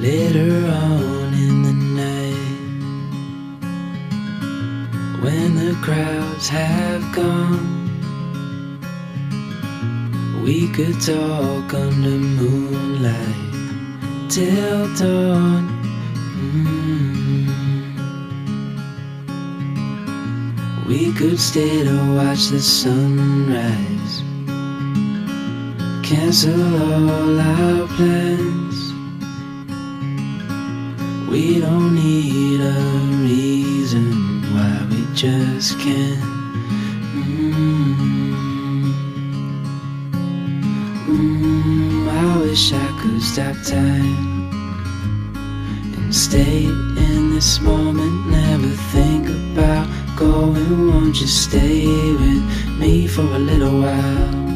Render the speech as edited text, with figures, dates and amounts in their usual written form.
Later on in the night, when the crowds have gone, we could talk under moonlight till dawn. We could stay to watch the sunrise, cancel all our plans. We don't need a reason why we just can't. I wish I could stop time and stay in this moment, never think about going. Won't you stay with me for a little while?